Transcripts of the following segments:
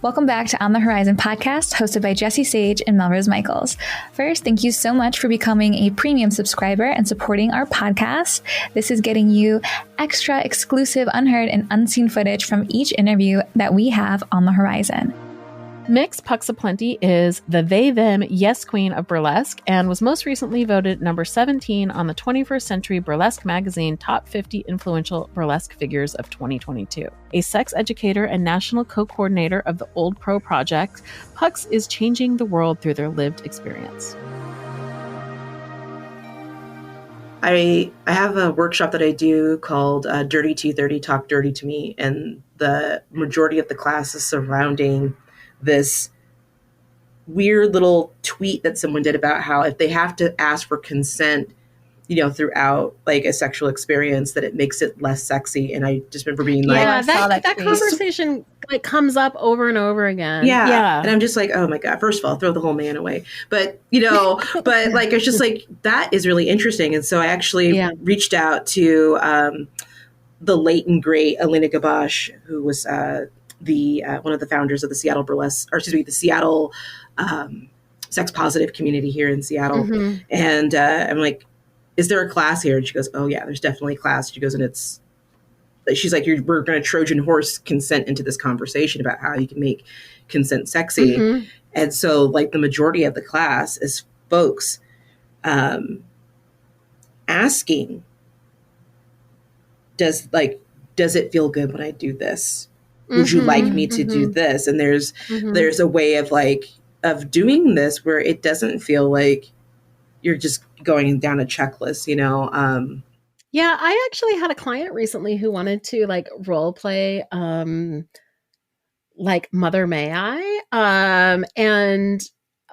Welcome back to On the Horizon podcast, hosted by Jessie Sage and Melrose Michaels. First, thank you so much for becoming a premium subscriber and supporting our podcast. This is getting you extra exclusive, unheard, and unseen footage from each interview that we have on the horizon. Mix Puxaplenty is the they-them yes queen of burlesque and was most recently voted number 17 on the 21st Century Burlesque magazine Top 50 Influential Burlesque Figures of 2022. A sex educator and national co-coordinator of the Old Pro Project, Pux is changing the world through their lived experience. I have a workshop that I do called Dirty 230 Talk Dirty to Me, and the majority of the class is surrounding this weird little tweet that someone did about how if they have to ask for consent, throughout like a sexual experience, that it makes it less sexy. And I just remember being like, yeah, that conversation like comes up over and over again. Yeah. And I'm just like, oh my God, first of all, throw the whole man away. But, but like, it's just like, that is really interesting. And so I actually reached out to the late and great Elena Gabosh, who was one of the founders of the Seattle the Seattle sex positive community here in Seattle. Mm-hmm. And I'm like, is there a class here? And she goes, oh yeah, there's definitely a class. She goes, and she's like, we're going to Trojan horse consent into this conversation about how you can make consent sexy. Mm-hmm. And so like the majority of the class is folks asking, does it feel good when I do this? Would you like me to do this? And there's a way of doing this where it doesn't feel like you're just going down a checklist, Yeah, I actually had a client recently who wanted to like role play like Mother May I. And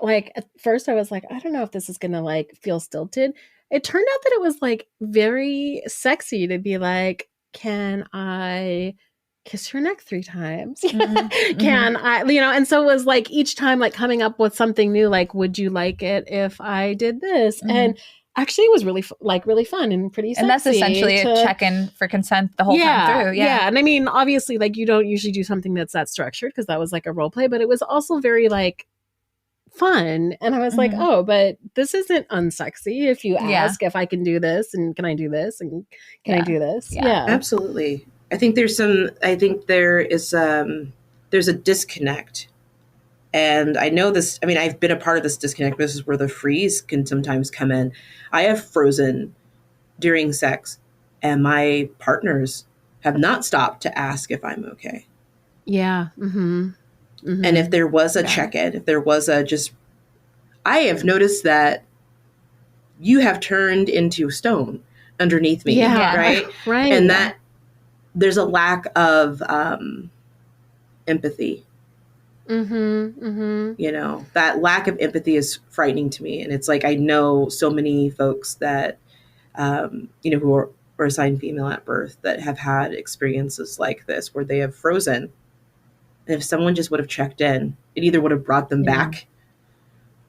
like at first I was like, I don't know if this is gonna like feel stilted. It turned out that it was like very sexy to be like, can I kiss your neck 3 times? Can I, and so it was like each time like coming up with something new, like, would you like it if I did this? And actually it was really really fun and pretty sexy. And that's essentially a check-in for consent the whole time through. Yeah. And I mean, obviously like you don't usually do something that's that structured because that was like a role play, but it was also very like fun. And I was like, oh, but this isn't unsexy if you ask if I can do this and can I do this and can I do this? Yeah, absolutely. I think there's a disconnect. And I know this, I mean, I've been a part of this disconnect. This is where the freeze can sometimes come in. I have frozen during sex and my partners have not stopped to ask if I'm okay. Yeah. And if there was a check-in, if there was I have noticed that you have turned into stone underneath me. Yeah. Right. Right. And that there's a lack of empathy. That lack of empathy is frightening to me. And it's like, I know so many folks that, who are assigned female at birth that have had experiences like this where they have frozen. And if someone just would have checked in, it either would have brought them back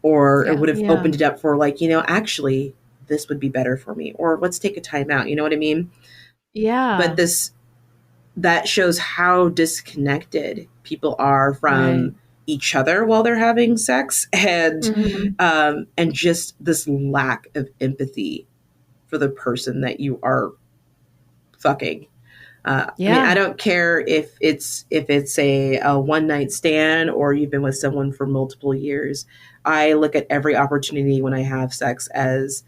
or it would have opened it up for like, actually, this would be better for me. Or let's take a time out. You know what I mean? Yeah. But that shows how disconnected people are from each other while they're having sex and just this lack of empathy for the person that you are fucking. I mean, I don't care if it's a one night stand or you've been with someone for multiple years. I look at every opportunity when I have sex as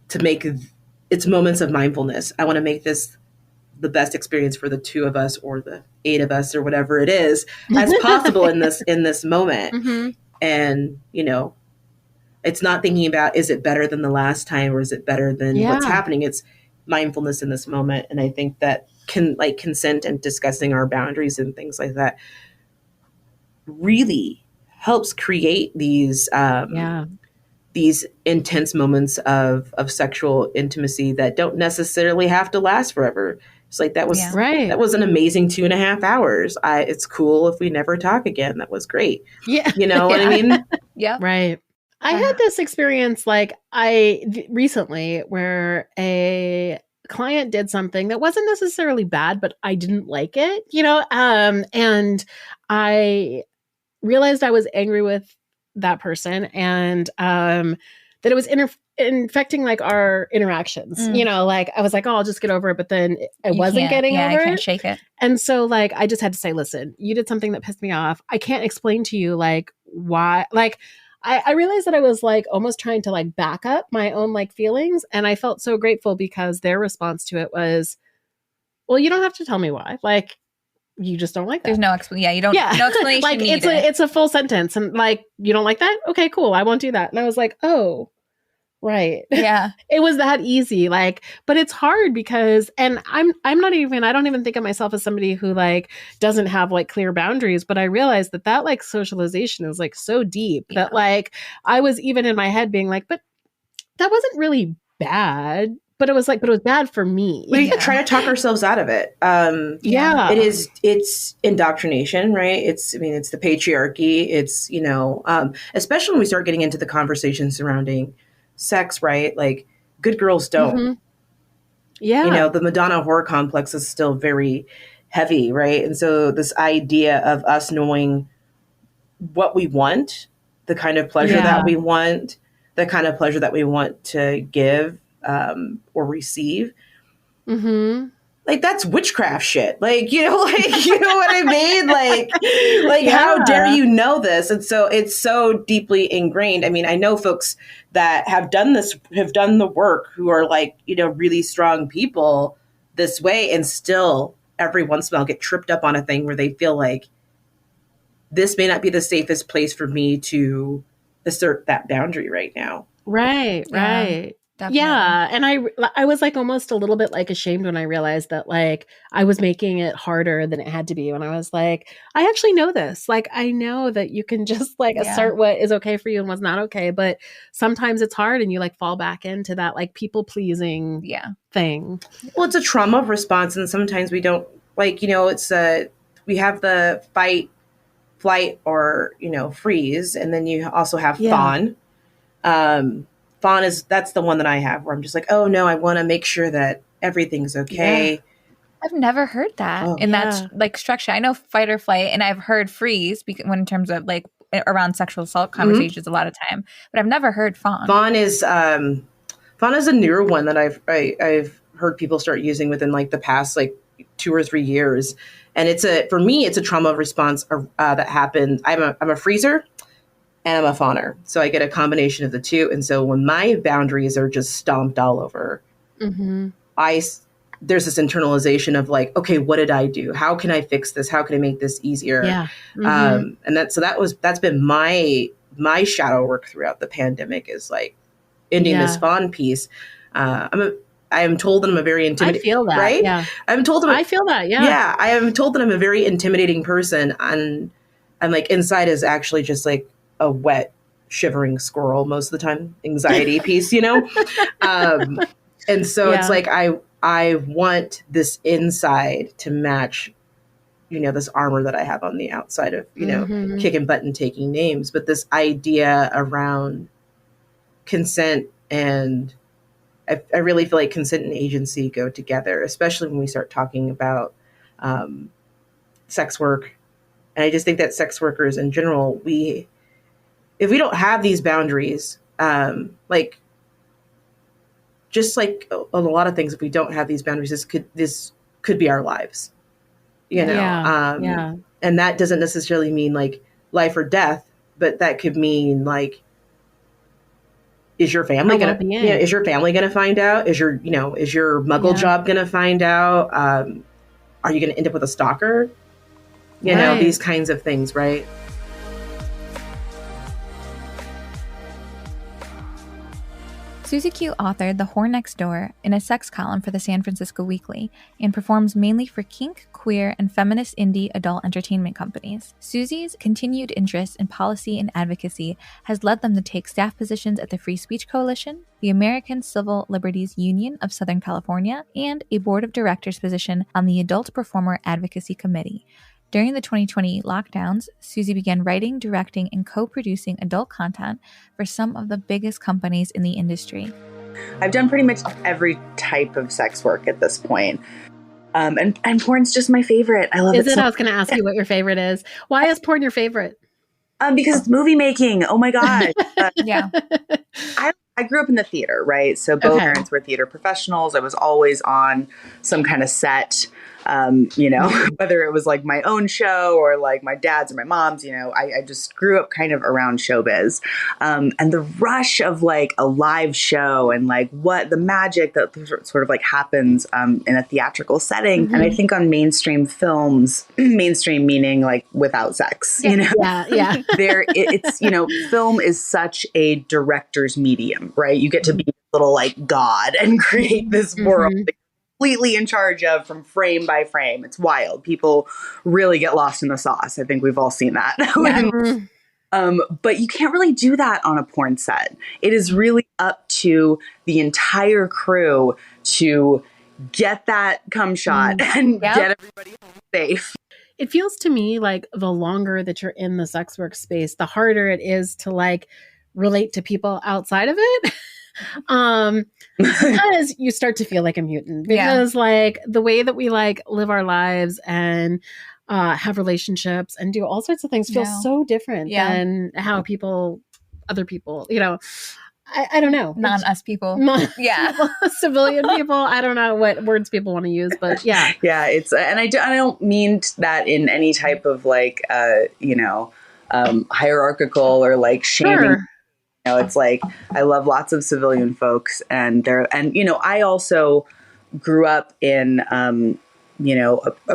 to make it's moments of mindfulness. I want to make this the best experience for the 2 of us or the 8 of us or whatever it is as possible in this moment. And, it's not thinking about, is it better than the last time or is it better than what's happening? It's mindfulness in this moment. And I think that consent and discussing our boundaries and things like that really helps create these intense moments of sexual intimacy that don't necessarily have to last forever. It's like, that was that was an amazing 2.5 hours. It's cool if we never talk again. That was great. Yeah. You know what I mean? Yeah. Right. I had this experience recently where a client did something that wasn't necessarily bad, but I didn't like it, and I realized I was angry with that person, and that it was infecting like our interactions. Like I was like, oh, I'll just get over it, but then I wasn't getting over it. I can't shake it. And so like I just had to say, listen, you did something that pissed me off. I can't explain to you like why. Like I realized that I was like almost trying to like back up my own like feelings, and I felt so grateful because their response to it was, well, you don't have to tell me why. Like, you just don't like that. There's no explanation. Yeah, you don't. No explanation. Like needed. it's a full sentence, and like, you don't like that? Okay, cool. I won't do that. And I was like, oh, right. Yeah, it was that easy. Like, but it's hard because, and I don't even think of myself as somebody who like doesn't have like clear boundaries. But I realized that like socialization is like so deep that like I was even in my head being like, but that wasn't really bad. But it was bad for me. We try to talk ourselves out of it. It's indoctrination, right? It's the patriarchy. It's, especially when we start getting into the conversation surrounding sex, right? Like good girls don't. Mm-hmm. Yeah. The Madonna horror complex is still very heavy, right? And so this idea of us knowing what we want, the kind of pleasure that we want, the kind of pleasure that we want to give, or receive. Mm-hmm. Like that's witchcraft shit. Like, you know what I mean? Like how dare you know this? And so it's so deeply ingrained. I mean, I know folks that have done the work who are like, really strong people this way, and still every once in a while get tripped up on a thing where they feel like this may not be the safest place for me to assert that boundary right now. Right. Definitely. Yeah. And I was like almost a little bit like ashamed when I realized that like I was making it harder than it had to be, when I was like, I actually know this. Like, I know that you can just like assert what is okay for you and what's not okay. But sometimes it's hard and you like fall back into that like people pleasing thing. Well, it's a trauma response. And sometimes we don't like, we have the fight, flight, or, freeze. And then you also have fawn. Fawn that's the one that I have, where I'm just like, oh no, I want to make sure that everything's okay. Yeah. I've never heard that in that like structure. I know fight or flight, and I've heard freeze when in terms of like around sexual assault conversations a lot of time, but I've never heard fawn. Fawn is a newer one that I've heard people start using within like the past like 2 or 3 years, and for me it's a trauma response that happened. I'm a freezer. And I'm a fawner. So I get a combination of the two. And so when my boundaries are just stomped all over, there's this internalization of like, okay, what did I do? How can I fix this? How can I make this easier? Yeah. And that's been my shadow work throughout the pandemic, is like ending this fawn piece. I am told that I'm a very intimidating. I feel that. Right? Yeah. I feel that. Yeah. Yeah. I am told that I'm a very intimidating person, and like inside is actually just like a wet, shivering squirrel most of the time, anxiety piece, and so it's like I want this inside to match, this armor that I have on the outside of, kicking butt and taking names. But this idea around consent, and I really feel like consent and agency go together, especially when we start talking about sex work. And I just think that sex workers in general, if we don't have these boundaries, like just like a lot of things, if we don't have these boundaries, this could be our lives, And that doesn't necessarily mean like life or death, but that could mean like, is your family gonna find out? Is your muggle job gonna find out? Are you gonna end up with a stalker? These kinds of things, right? Siouxsie Q authored The Whore Next Door in a sex column for the San Francisco Weekly and performs mainly for kink, queer, and feminist indie adult entertainment companies. Siouxsie's continued interest in policy and advocacy has led them to take staff positions at the Free Speech Coalition, the American Civil Liberties Union of Southern California, and a board of directors position on the Adult Performer Advocacy Committee. During the 2020 lockdowns, Siouxsie began writing, directing, and co-producing adult content for some of the biggest companies in the industry. I've done pretty much every type of sex work at this point. And porn's just my favorite. I love it. I was going to ask you what your favorite is. Why is porn your favorite? Because it's movie making. Oh my God. Yeah. I grew up in the theater, right? So both parents were theater professionals. I was always on some kind of set, whether it was like my own show or like my dad's or my mom's, I just grew up kind of around showbiz. And the rush of like a live show and like what the magic that sort of like happens in a theatrical setting. And I think on mainstream films, mainstream meaning like without sex, Yeah. it's, film is such a director's medium, right? You get to be a little like God and create this world that you're completely in charge of from frame by frame. It's wild. People really get lost in the sauce. I think we've all seen that. But you can't really do that on a porn set. It is really up to the entire crew to get that cum shot and get everybody home safe. It feels to me like the longer that you're in the sex work space, the harder it is to like relate to people outside of it. Because you start to feel like a mutant, because like the way that we like live our lives and have relationships and do all sorts of things feels so different than how other people, I don't know. Non-us people. Civilian people. I don't know what words people want to use, but yeah. Yeah, it's, and I don't mean that in any type of like, hierarchical or like shaming. Sure. It's like, I love lots of civilian folks and I also grew up in, a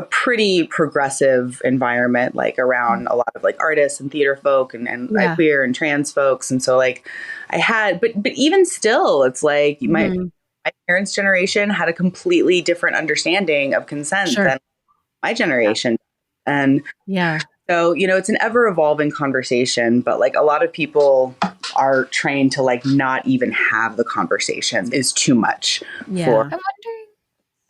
pretty progressive environment, like around a lot of like artists and theater folk and queer and trans folks. And so like I had, but even still, it's like my parents' generation had a completely different understanding of consent than my generation. And so, it's an ever evolving conversation, but like a lot of people are trained to like not even have the conversation is too much for.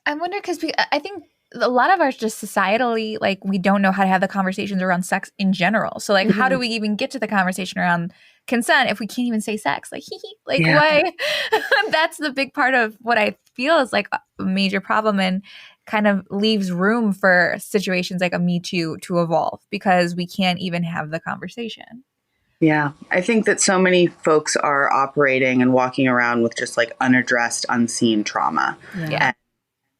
I'm wondering because I think a lot of us just societally, like we don't know how to have the conversations around sex in general. So like, how do we even get to the conversation around consent if we can't even say sex? Like, why? That's the big part of what I feel is like a major problem and kind of leaves room for situations like a Me Too to evolve because we can't even have the conversation. Yeah, I think that so many folks are operating and walking around with just like unaddressed, unseen trauma. And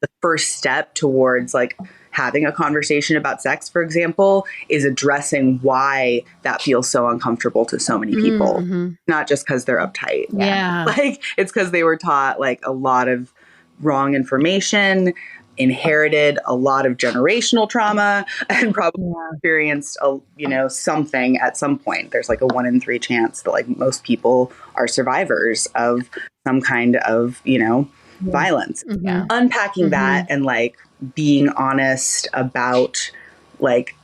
the first step towards like having a conversation about sex, for example, is addressing why that feels so uncomfortable to so many people, not just because they're uptight. Like it's because they were taught like a lot of wrong information, inherited a lot of generational trauma, and probably experienced something at some point. There's like a 1 in 3 chance that like most people are survivors of some kind of violence. Unpacking that and like being honest about like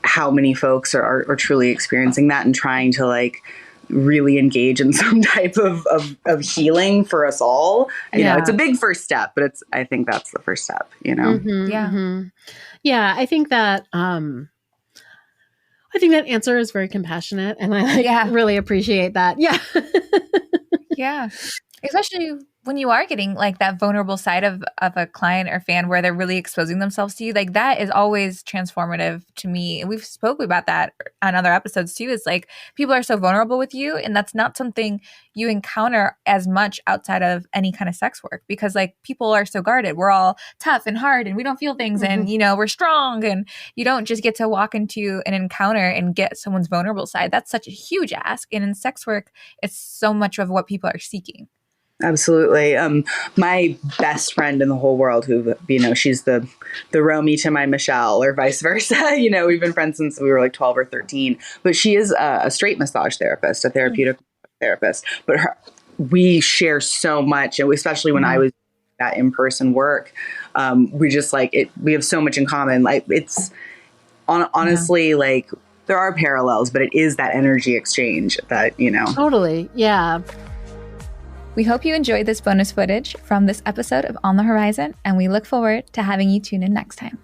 how many folks are truly experiencing that and trying to like really engage in some type of healing for us all. It's a big first step, but I think that's the first step, Yeah. I think that answer is very compassionate and I really appreciate that. Yeah. Especially when you are getting like that vulnerable side of a client or fan where they're really exposing themselves to you, like that is always transformative to me. And we've spoken about that on other episodes too. It's like people are so vulnerable with you and that's not something you encounter as much outside of any kind of sex work because like people are so guarded. We're all tough and hard and we don't feel things and, we're strong and you don't just get to walk into an encounter and get someone's vulnerable side. That's such a huge ask. And in sex work, it's so much of what people are seeking. Absolutely. My best friend in the whole world who, she's the Romy to my Michelle or vice versa. We've been friends since we were like 12 or 13, but she is a straight massage therapist, a therapeutic therapist, but we share so much. And especially when I was that in-person work, we just like it. We have so much in common. Like it's honestly like there are parallels, but it is that energy exchange that, Totally. Yeah. We hope you enjoyed this bonus footage from this episode of On the Horizon, and we look forward to having you tune in next time.